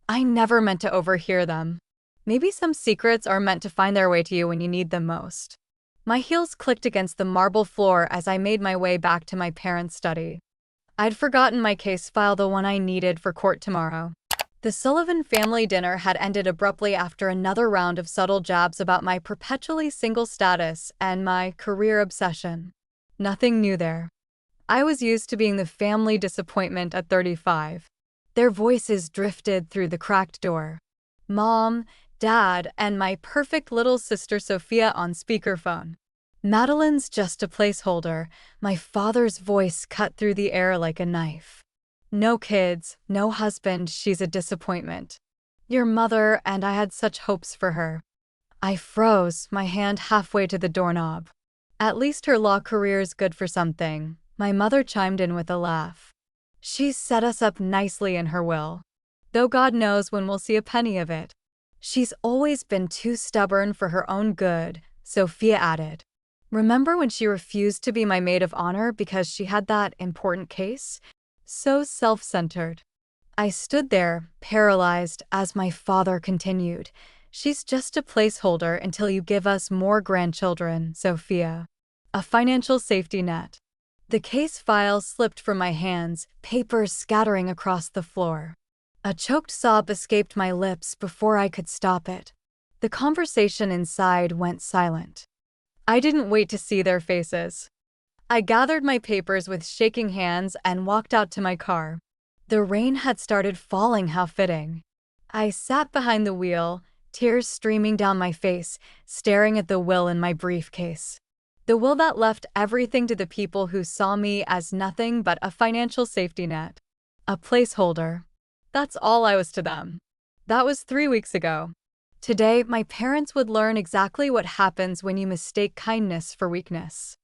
I never meant to overhear them. Maybe some secrets are meant to find their way to you when you need them most. My heels clicked against the marble floor as I made my way back to my parents' study. I'd forgotten my case file, the one I needed for court tomorrow. The Sullivan family dinner had ended abruptly after another round of subtle jabs about my perpetually single status and my career obsession. Nothing new there. I was used to being the family disappointment at 35. Their voices drifted through the cracked door. Mom, Dad, and my perfect little sister Sophia on speakerphone. Madeline's just a placeholder. My father's voice cut through the air like a knife. No kids, no husband, she's a disappointment. Your mother, and I had such hopes for her. I froze, my hand halfway to the doorknob. At least her law career's good for something, my mother chimed in with a laugh. She's set us up nicely in her will. Though God knows when we'll see a penny of it. She's always been too stubborn for her own good, Sophia added. Remember when she refused to be my maid of honor because she had that important case? So self-centered. I stood there, paralyzed, as my father continued. She's just a placeholder until you give us more grandchildren, Sophia. A financial safety net. The case file slipped from my hands, papers scattering across the floor. A choked sob escaped my lips before I could stop it. The conversation inside went silent. I didn't wait to see their faces. I gathered my papers with shaking hands and walked out to my car. The rain had started falling, how fitting. I sat behind the wheel, tears streaming down my face, staring at the will in my briefcase. The will that left everything to the people who saw me as nothing but a financial safety net. A placeholder. That's all I was to them. That was 3 weeks ago. Today, my parents would learn exactly what happens when you mistake kindness for weakness.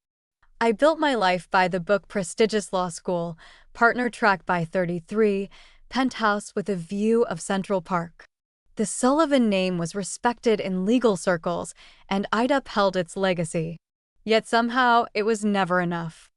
I built my life by the book, prestigious law school, partner track by 33, penthouse with a view of Central Park. The Sullivan name was respected in legal circles, and I'd upheld its legacy. Yet somehow, it was never enough.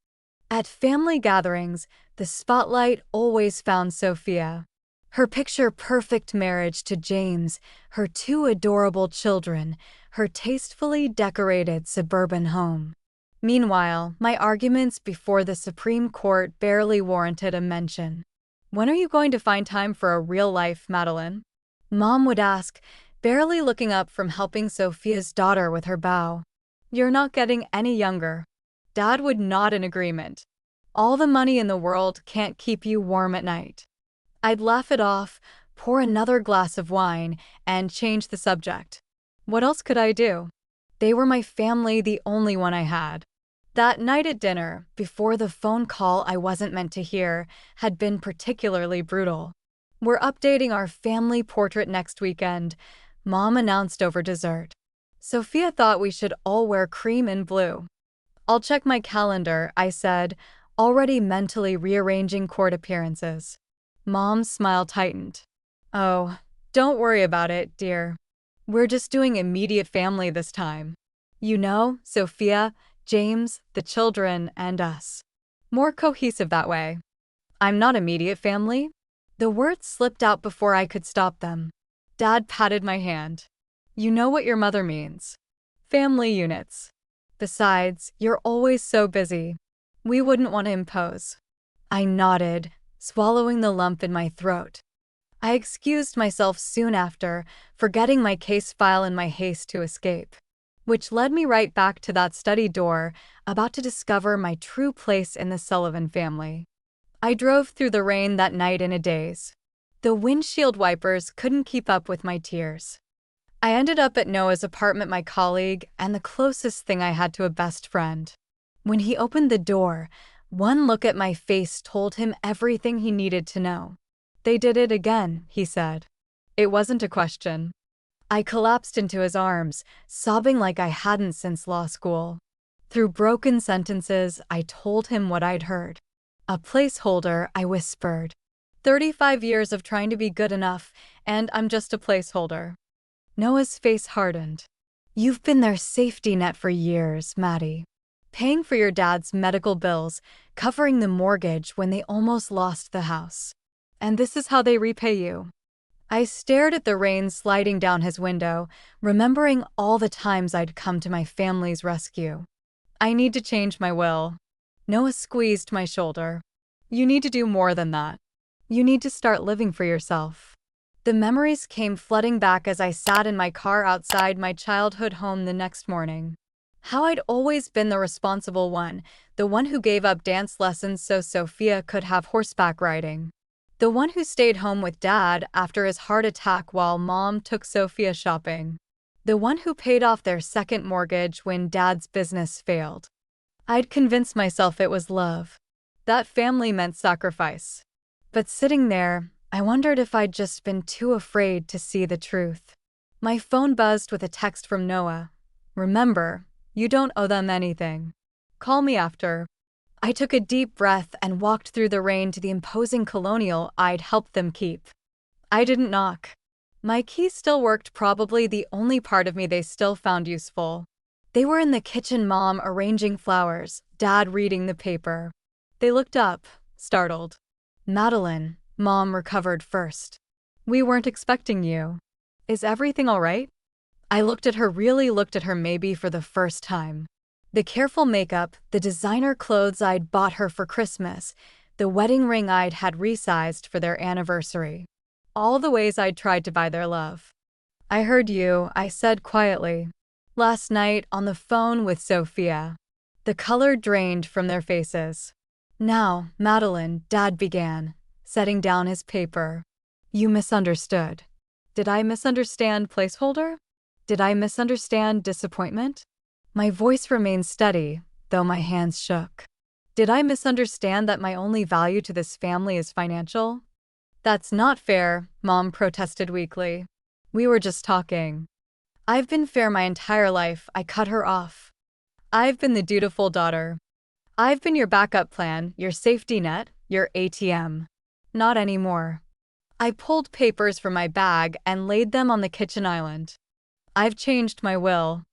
At family gatherings, the spotlight always found Sophia. Her picture-perfect marriage to James, her 2 adorable children, her tastefully decorated suburban home. Meanwhile, my arguments before the Supreme Court barely warranted a mention. When are you going to find time for a real life, Madeline? Mom would ask, barely looking up from helping Sophia's daughter with her bow. You're not getting any younger. Dad would nod in agreement. All the money in the world can't keep you warm at night. I'd laugh it off, pour another glass of wine, and change the subject. What else could I do? They were my family, the only one I had. That night at dinner, before the phone call I wasn't meant to hear, had been particularly brutal. We're updating our family portrait next weekend, Mom announced over dessert. Sophia thought we should all wear cream and blue. I'll check my calendar, I said, already mentally rearranging court appearances. Mom's smile tightened. Oh, don't worry about it, dear. We're just doing immediate family this time. You know, Sophia, James, the children, and us. More cohesive that way. I'm not immediate family. The words slipped out before I could stop them. Dad patted my hand. You know what your mother means. Family units. Besides, you're always so busy. We wouldn't want to impose. I nodded, swallowing the lump in my throat. I excused myself soon after, forgetting my case file in my haste to escape. Which led me right back to that study door, about to discover my true place in the Sullivan family. I drove through the rain that night in a daze. The windshield wipers couldn't keep up with my tears. I ended up at Noah's apartment, my colleague, and the closest thing I had to a best friend. When he opened the door, one look at my face told him everything he needed to know. They did it again, he said. It wasn't a question. I collapsed into his arms, sobbing like I hadn't since law school. Through broken sentences, I told him what I'd heard. A placeholder, I whispered. 35 years of trying to be good enough, and I'm just a placeholder. Noah's face hardened. You've been their safety net for years, Maddie. Paying for your dad's medical bills, covering the mortgage when they almost lost the house. And this is how they repay you. I stared at the rain sliding down his window, remembering all the times I'd come to my family's rescue. I need to change my will. Noah squeezed my shoulder. You need to do more than that. You need to start living for yourself. The memories came flooding back as I sat in my car outside my childhood home the next morning. How I'd always been the responsible one, the one who gave up dance lessons so Sophia could have horseback riding. The one who stayed home with Dad after his heart attack while Mom took Sophia shopping. The one who paid off their second mortgage when Dad's business failed. I'd convinced myself it was love. That family meant sacrifice. But sitting there, I wondered if I'd just been too afraid to see the truth. My phone buzzed with a text from Noah. Remember, you don't owe them anything. Call me after. I took a deep breath and walked through the rain to the imposing colonial I'd helped them keep. I didn't knock. My key still worked, probably the only part of me they still found useful. They were in the kitchen, Mom arranging flowers, Dad reading the paper. They looked up, startled. Madeline, Mom recovered first. We weren't expecting you. Is everything all right? I looked at her, really looked at her, maybe for the first time. The careful makeup, the designer clothes I'd bought her for Christmas, the wedding ring I'd had resized for their anniversary. All the ways I'd tried to buy their love. I heard you, I said quietly. Last night, on the phone with Sophia. The color drained from their faces. Now, Madeline, Dad began, setting down his paper. You misunderstood. Did I misunderstand placeholder? Did I misunderstand disappointment? My voice remained steady, though my hands shook. Did I misunderstand that my only value to this family is financial? That's not fair, Mom protested weakly. We were just talking. I've been fair my entire life, I cut her off. I've been the dutiful daughter. I've been your backup plan, your safety net, your ATM. Not anymore. I pulled papers from my bag and laid them on the kitchen island. I've changed my will.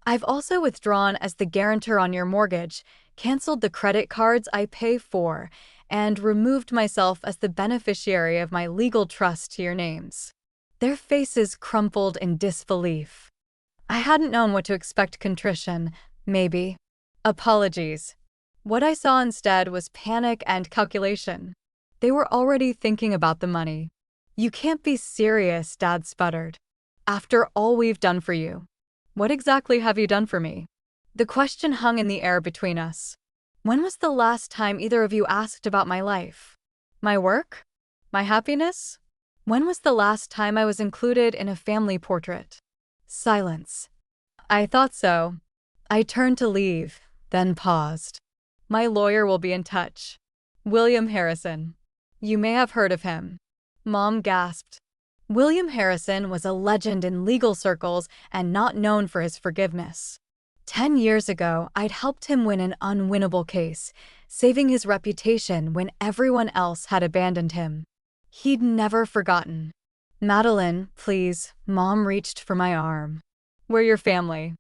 I've also withdrawn as the guarantor on your mortgage, canceled the credit cards I pay for, and removed myself as the beneficiary of my legal trust to your names. Their faces crumpled in disbelief. I hadn't known what to expect. Contrition, maybe. Apologies. What I saw instead was panic and calculation. They were already thinking about the money. You can't be serious, Dad sputtered. After all we've done for you. What exactly have you done for me? The question hung in the air between us. When was the last time either of you asked about my life? My work? My happiness? When was the last time I was included in a family portrait? Silence. I thought so. I turned to leave, then paused. My lawyer will be in touch. William Harrison. You may have heard of him. Mom gasped. William Harrison was a legend in legal circles and not known for his forgiveness. 10 years ago, I'd helped him win an unwinnable case, saving his reputation when everyone else had abandoned him. He'd never forgotten. Madeline, please, Mom reached for my arm. We're your family.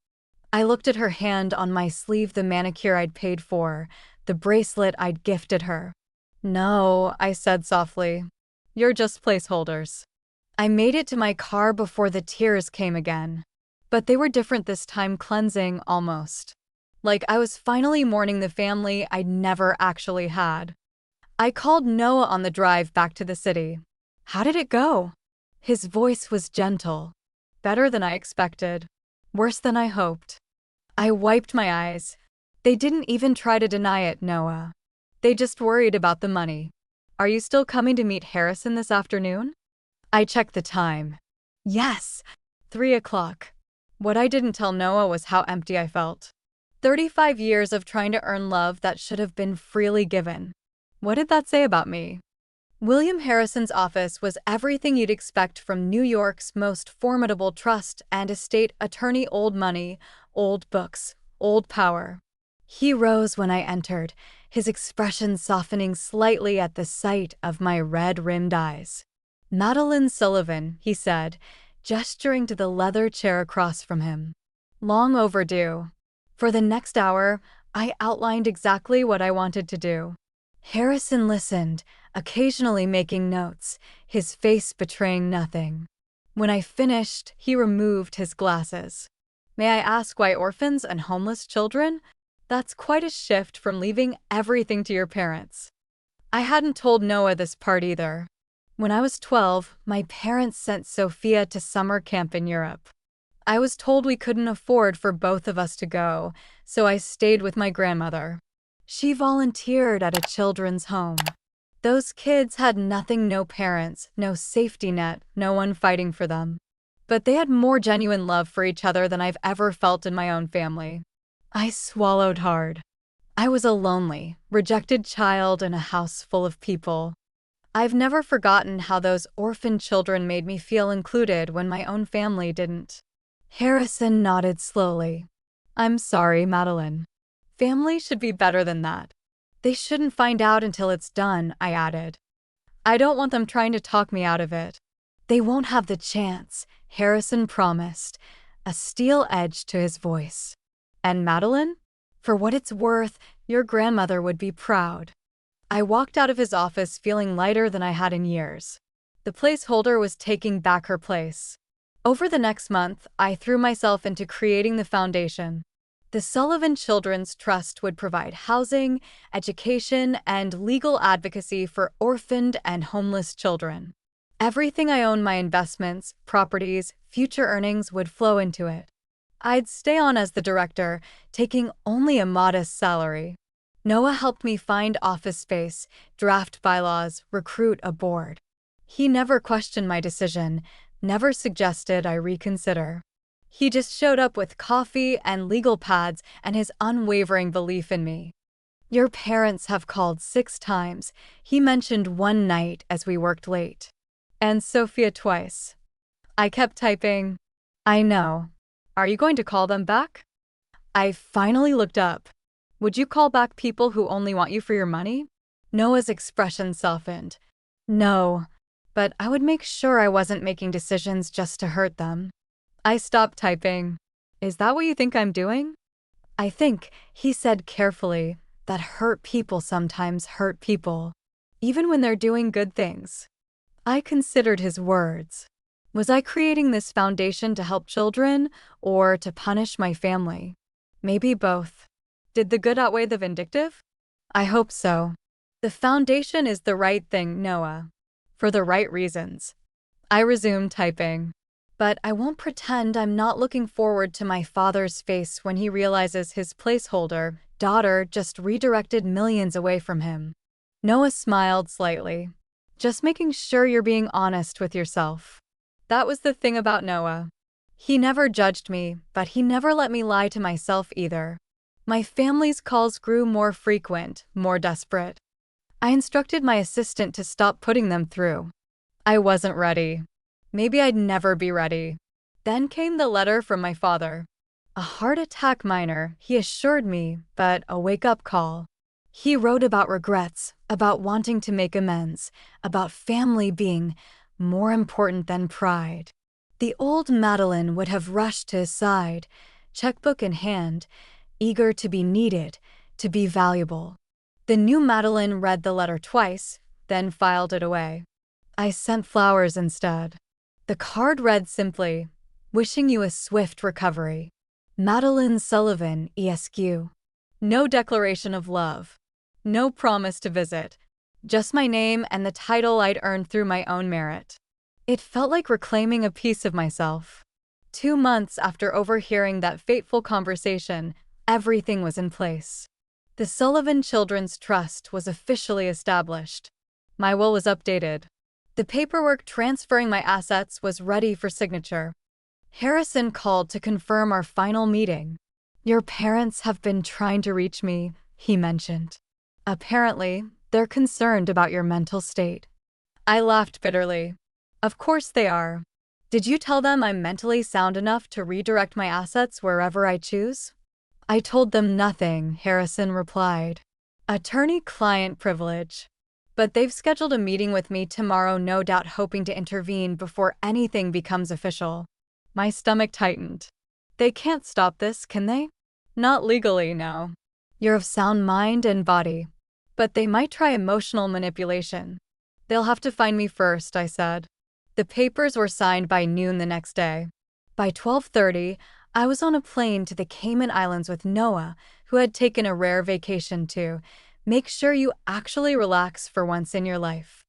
I looked at her hand on my sleeve, the manicure I'd paid for, the bracelet I'd gifted her. No, I said softly. You're just placeholders. I made it to my car before the tears came again. But they were different this time, cleansing almost. Like I was finally mourning the family I'd never actually had. I called Noah on the drive back to the city. How did it go? His voice was gentle. Better than I expected. Worse than I hoped. I wiped my eyes. They didn't even try to deny it, Noah. They just worried about the money. Are you still coming to meet Harrison this afternoon? I checked the time. Yes, 3 o'clock. What I didn't tell Noah was how empty I felt. 35 years of trying to earn love that should have been freely given. What did that say about me? William Harrison's office was everything you'd expect from New York's most formidable trust and estate attorney. Old money, old books, old power. He rose when I entered, his expression softening slightly at the sight of my red-rimmed eyes. Madeline Sullivan, he said, gesturing to the leather chair across from him. Long overdue. For the next hour, I outlined exactly what I wanted to do. Harrison listened, occasionally making notes, his face betraying nothing. When I finished, he removed his glasses. May I ask why orphans and homeless children? That's quite a shift from leaving everything to your parents. I hadn't told Noah this part either. When I was 12, my parents sent Sophia to summer camp in Europe. I was told we couldn't afford for both of us to go, so I stayed with my grandmother. She volunteered at a children's home. Those kids had nothing, no parents, no safety net, no one fighting for them. But they had more genuine love for each other than I've ever felt in my own family. I swallowed hard. I was a lonely, rejected child in a house full of people. I've never forgotten how those orphan children made me feel included when my own family didn't. Harrison nodded slowly. I'm sorry, Madeline. Family should be better than that. They shouldn't find out until it's done, I added. I don't want them trying to talk me out of it. They won't have the chance, Harrison promised, a steel edge to his voice. And Madeline? For what it's worth, your grandmother would be proud. I walked out of his office feeling lighter than I had in years. The placeholder was taking back her place. Over the next month, I threw myself into creating the foundation. The Sullivan Children's Trust would provide housing, education, and legal advocacy for orphaned and homeless children. Everything I own, my investments, properties, future earnings would flow into it. I'd stay on as the director, taking only a modest salary. Noah helped me find office space, draft bylaws, recruit a board. He never questioned my decision, never suggested I reconsider. He just showed up with coffee and legal pads and his unwavering belief in me. Your parents have called 6 times, he mentioned one night as we worked late. And Sophia twice. I kept typing. I know. Are you going to call them back? I finally looked up. Would you call back people who only want you for your money? Noah's expression softened. No, but I would make sure I wasn't making decisions just to hurt them. I stopped typing. Is that what you think I'm doing? I think, he said carefully, that hurt people sometimes hurt people, even when they're doing good things. I considered his words. Was I creating this foundation to help children or to punish my family? Maybe both. Did the good outweigh the vindictive? I hope so. The foundation is the right thing, Noah. For the right reasons. I resumed typing. But I won't pretend I'm not looking forward to my father's face when he realizes his placeholder, daughter, just redirected millions away from him. Noah smiled slightly. Just making sure you're being honest with yourself. That was the thing about Noah. He never judged me, but he never let me lie to myself either. My family's calls grew more frequent, more desperate. I instructed my assistant to stop putting them through. I wasn't ready. Maybe I'd never be ready. Then came the letter from my father. A heart attack minor, he assured me, but a wake-up call. He wrote about regrets, about wanting to make amends, about family being more important than pride. The old Madeline would have rushed to his side, checkbook in hand, eager to be needed, to be valuable. The new Madeline read the letter twice, then filed it away. I sent flowers instead. The card read simply, wishing you a swift recovery. Madeline Sullivan, ESQ. No declaration of love. No promise to visit. Just my name and the title I'd earned through my own merit. It felt like reclaiming a piece of myself. 2 months after overhearing that fateful conversation, everything was in place. The Sullivan Children's Trust was officially established. My will was updated. The paperwork transferring my assets was ready for signature. Harrison called to confirm our final meeting. Your parents have been trying to reach me, he mentioned. Apparently, they're concerned about your mental state. I laughed bitterly. Of course they are. Did you tell them I'm mentally sound enough to redirect my assets wherever I choose? I told them nothing, Harrison replied. Attorney-client privilege. But they've scheduled a meeting with me tomorrow, no doubt hoping to intervene before anything becomes official. My stomach tightened. They can't stop this, can they? Not legally, no. You're of sound mind and body. But they might try emotional manipulation. They'll have to find me first, I said. The papers were signed by noon the next day. By 12:30, I was on a plane to the Cayman Islands with Noah, who had taken a rare vacation to make sure you actually relax for once in your life.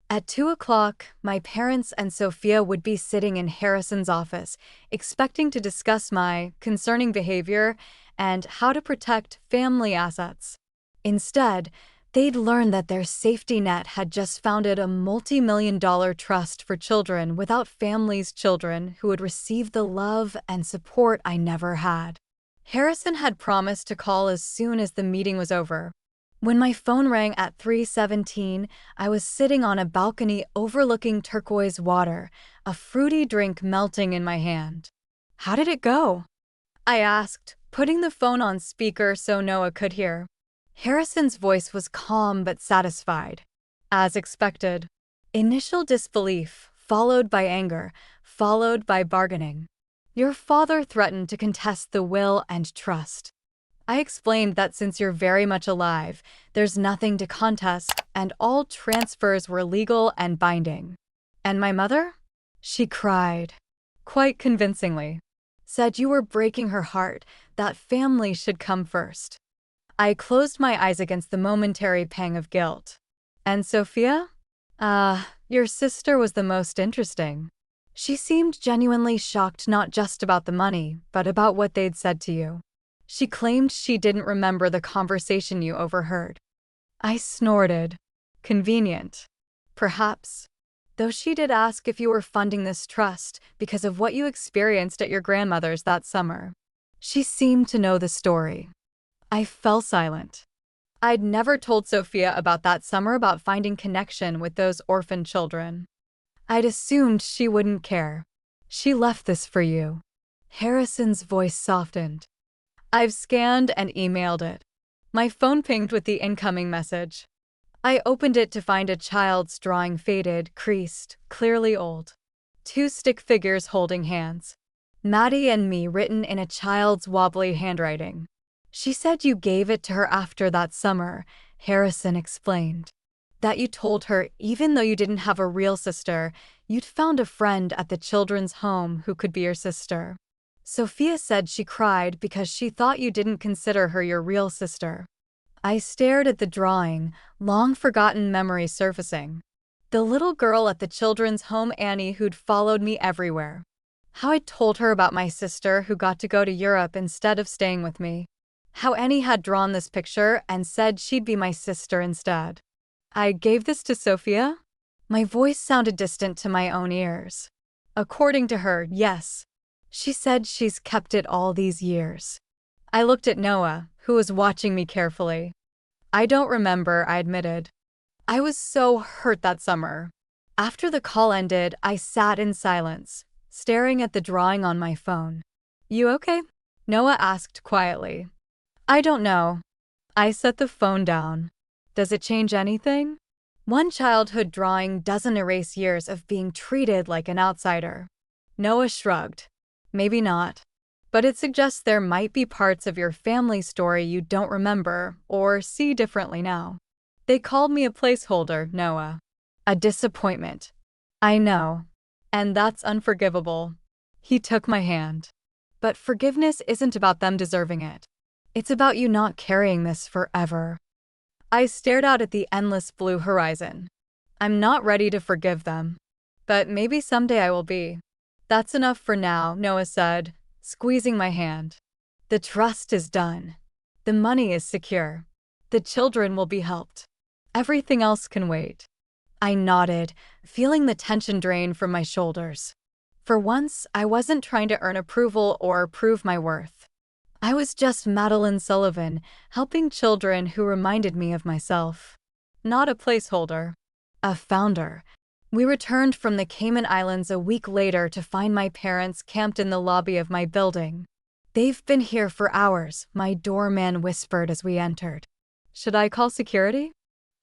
At 2 o'clock, my parents and Sophia would be sitting in Harrison's office, expecting to discuss my concerning behavior and how to protect family assets. Instead, they'd learn that their safety net had just founded a multi-million-dollar trust for children without families' children who would receive the love and support I never had. Harrison had promised to call as soon as the meeting was over. When my phone rang at 3:17, I was sitting on a balcony overlooking turquoise water, a fruity drink melting in my hand. "How did it go?" I asked, putting the phone on speaker so Noah could hear. Harrison's voice was calm but satisfied. As expected. Initial disbelief, followed by anger, followed by bargaining. "Your father threatened to contest the will and trust." I explained that since you're very much alive, there's nothing to contest, and all transfers were legal and binding. "And my mother?" She cried. Quite convincingly. Said you were breaking her heart, that family should come first. I closed my eyes against the momentary pang of guilt. "And Sophia?" Your sister was the most interesting." She seemed genuinely shocked not just about the money, but about what they'd said to you. She claimed she didn't remember the conversation you overheard. I snorted. Convenient. Perhaps. Though she did ask if you were funding this trust because of what you experienced at your grandmother's that summer. She seemed to know the story. I fell silent. I'd never told Sophia about that summer about finding connection with those orphan children. I'd assumed she wouldn't care. "She left this for you." Harrison's voice softened. "I've scanned and emailed it." My phone pinged with the incoming message. I opened it to find a child's drawing, faded, creased, clearly old. 2 stick figures holding hands. "Maddie and me" written in a child's wobbly handwriting. "She said you gave it to her after that summer," Harrison explained. "That you told her, even though you didn't have a real sister, you'd found a friend at the children's home who could be your sister. Sophia said she cried because she thought you didn't consider her your real sister." I stared at the drawing, long-forgotten memory surfacing. The little girl at the children's home, Annie, who'd followed me everywhere. How I'd told her about my sister who got to go to Europe instead of staying with me. How Annie had drawn this picture and said she'd be my sister instead. "I gave this to Sophia?" My voice sounded distant to my own ears. "According to her, yes. She said she's kept it all these years." I looked at Noah, who was watching me carefully. "I don't remember," I admitted. I was so hurt that summer. After the call ended, I sat in silence, staring at the drawing on my phone. "You okay?" Noah asked quietly. "I don't know." I set the phone down. "Does it change anything?" One childhood drawing doesn't erase years of being treated like an outsider. Noah shrugged. "Maybe not. But it suggests there might be parts of your family story you don't remember or see differently now." They called me a placeholder, Noah. A disappointment. I know. And that's unforgivable. He took my hand. But forgiveness isn't about them deserving it. It's about you not carrying this forever. I stared out at the endless blue horizon. I'm not ready to forgive them. But maybe someday I will be. "That's enough for now," Noah said, squeezing my hand. "The trust is done. The money is secure. The children will be helped. Everything else can wait." I nodded, feeling the tension drain from my shoulders. For once, I wasn't trying to earn approval or prove my worth. I was just Madeline Sullivan, helping children who reminded me of myself. Not a placeholder. A founder. We returned from the Cayman Islands a week later to find my parents camped in the lobby of my building. "They've been here for hours," my doorman whispered as we entered. "Should I call security?"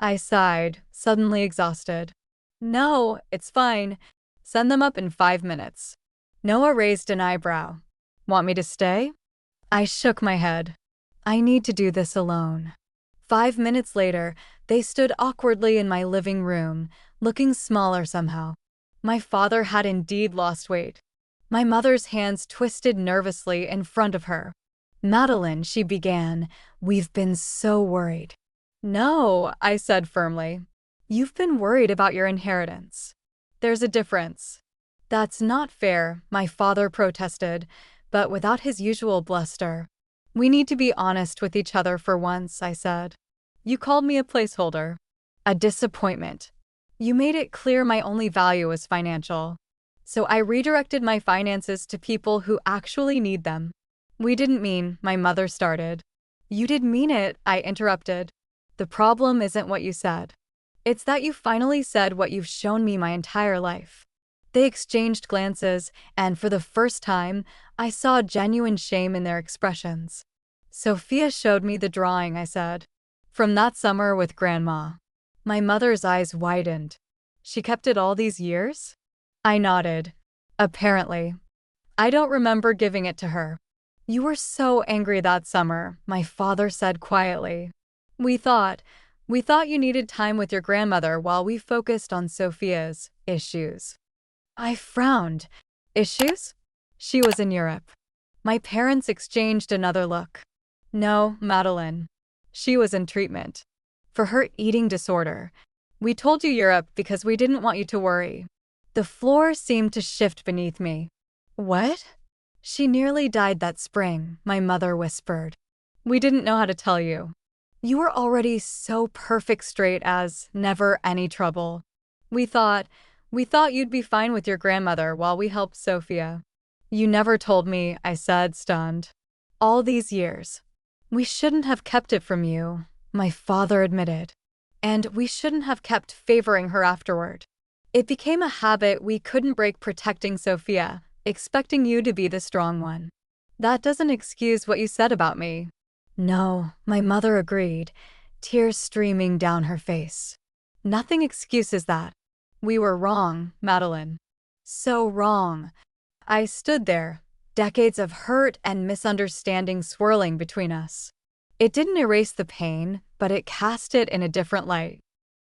I sighed, suddenly exhausted. "No, it's fine. Send them up in 5 minutes." Noah raised an eyebrow. "Want me to stay?" I shook my head. "I need to do this alone." 5 minutes later, they stood awkwardly in my living room, looking smaller somehow. My father had indeed lost weight. My mother's hands twisted nervously in front of her. "Madeline," she began, "we've been so worried." "No," I said firmly. "You've been worried about your inheritance. There's a difference." "That's not fair," my father protested, but without his usual bluster. "We need to be honest with each other for once," I said. "You called me a placeholder. A disappointment. You made it clear my only value was financial. So I redirected my finances to people who actually need them." "We didn't mean," my mother started. "You did mean it," I interrupted. "The problem isn't what you said. It's that you finally said what you've shown me my entire life." They exchanged glances, and for the first time, I saw genuine shame in their expressions. "Sophia showed me the drawing," I said. "From that summer with Grandma." My mother's eyes widened. "She kept it all these years?" I nodded. "Apparently. I don't remember giving it to her." "You were so angry that summer," my father said quietly. We thought you needed time with your grandmother while we focused on Sophia's issues." I frowned. "Issues?" "She was in Europe." My parents exchanged another look. "No, Madeline. She was in treatment. For her eating disorder. We told you Europe because we didn't want you to worry." The floor seemed to shift beneath me. "What?" "She nearly died that spring," my mother whispered. "We didn't know how to tell you. You were already so perfect straight as never any trouble. We thought you'd be fine with your grandmother while we helped Sophia." "You never told me," I said, stunned. "All these years. We shouldn't have kept it from you," my father admitted. "And we shouldn't have kept favoring her afterward. It became a habit we couldn't break, protecting Sophia, expecting you to be the strong one." "That doesn't excuse what you said about me." "No," my mother agreed, tears streaming down her face. "Nothing excuses that. We were wrong, Madeline. So wrong." I stood there, decades of hurt and misunderstanding swirling between us. It didn't erase the pain, but it cast it in a different light.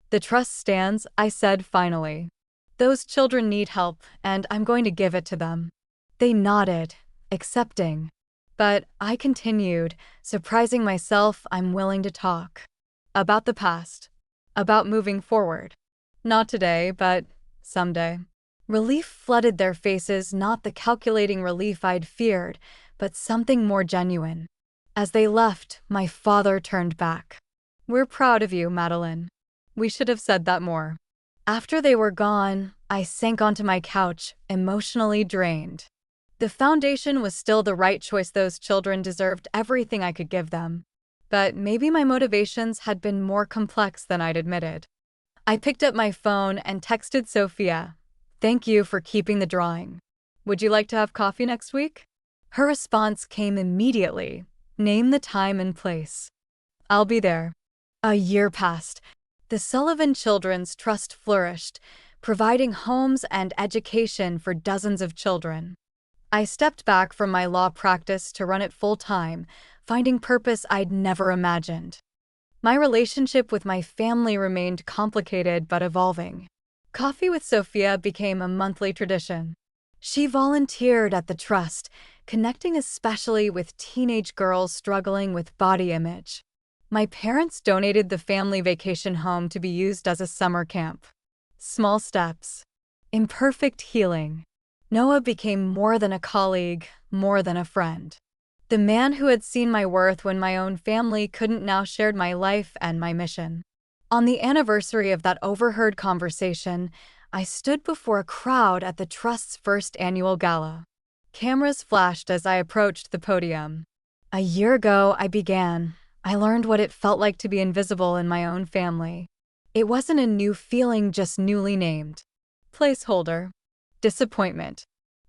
"The trust stands," I said finally. "Those children need help, and I'm going to give it to them." They nodded, accepting. But I continued, surprising myself. "I'm willing to talk. About the past. About moving forward. Not today, but someday." Relief flooded their faces, not the calculating relief I'd feared, but something more genuine. As they left, my father turned back. "We're proud of you, Madeline. We should have said that more." After they were gone, I sank onto my couch, emotionally drained. The foundation was still the right choice. Those children deserved everything I could give them. But maybe my motivations had been more complex than I'd admitted. I picked up my phone and texted Sophia. "Thank you for keeping the drawing. Would you like to have coffee next week?" Her response came immediately. "Name the time and place." "I'll be there." A year passed. The Sullivan Children's Trust flourished, providing homes and education for dozens of children. I stepped back from my law practice to run it full-time, finding purpose I'd never imagined. My relationship with my family remained complicated but evolving. Coffee with Sophia became a monthly tradition. She volunteered at the Trust, connecting especially with teenage girls struggling with body image. My parents donated the family vacation home to be used as a summer camp. Small steps. Imperfect healing. Noah became more than a colleague, more than a friend. The man who had seen my worth when my own family couldn't now shared my life and my mission. On the anniversary of that overheard conversation, I stood before a crowd at the Trust's first annual gala. Cameras flashed as I approached the podium. A year ago, I learned what it felt like to be invisible in my own family. It wasn't a new feeling, just newly named. Placeholder. Disappointment.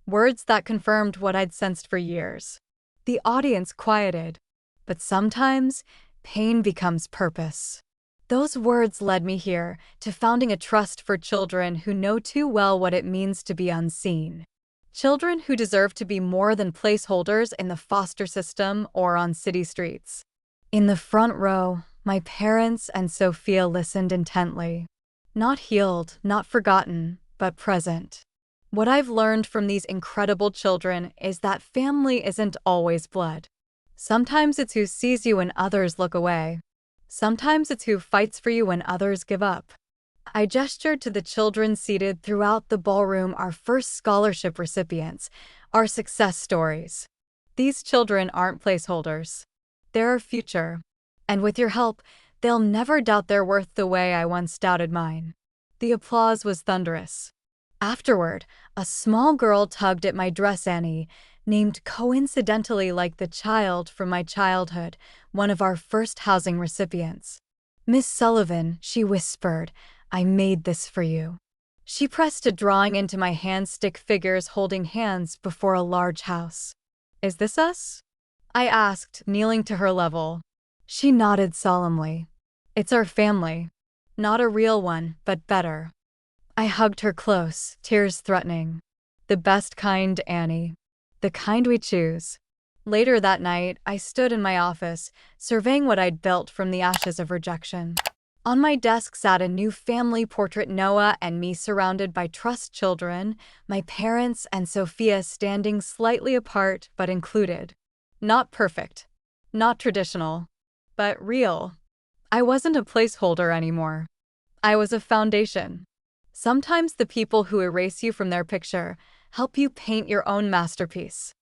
Words that confirmed what I'd sensed for years. The audience quieted. But sometimes, pain becomes purpose. Those words led me here, to founding a trust for children who know too well what it means to be unseen. Children who deserve to be more than placeholders in the foster system or on city streets. In the front row, My parents and Sophia listened intently. Not healed, not forgotten, but present. What I've learned from these incredible children is that family isn't always blood. Sometimes it's who sees you when others look away. Sometimes it's who fights for you when others give up. I gestured to the children seated throughout the ballroom, our first scholarship recipients, our success stories. These children aren't placeholders. They're our future. And with your help, they'll never doubt their worth the way I once doubted mine. The applause was thunderous. Afterward, a small girl tugged at my dress, Annie, named coincidentally like the child from my childhood, one of our first housing recipients. "Miss Sullivan," she whispered, "I made this for you." She pressed a drawing into my hand, stick figures holding hands before a large house. "Is this us?" I asked, kneeling to her level. She nodded solemnly. "It's our family. Not a real one, but better." I hugged her close, tears threatening. "The best kind, Annie. The kind we choose." Later that night, I stood in my office, surveying what I'd built from the ashes of rejection. On my desk sat a new family portrait, Noah and me surrounded by trust children, my parents and Sophia standing slightly apart but included. Not perfect, not traditional, but real. I wasn't a placeholder anymore. I was a foundation. Sometimes the people who erase you from their picture help you paint your own masterpiece.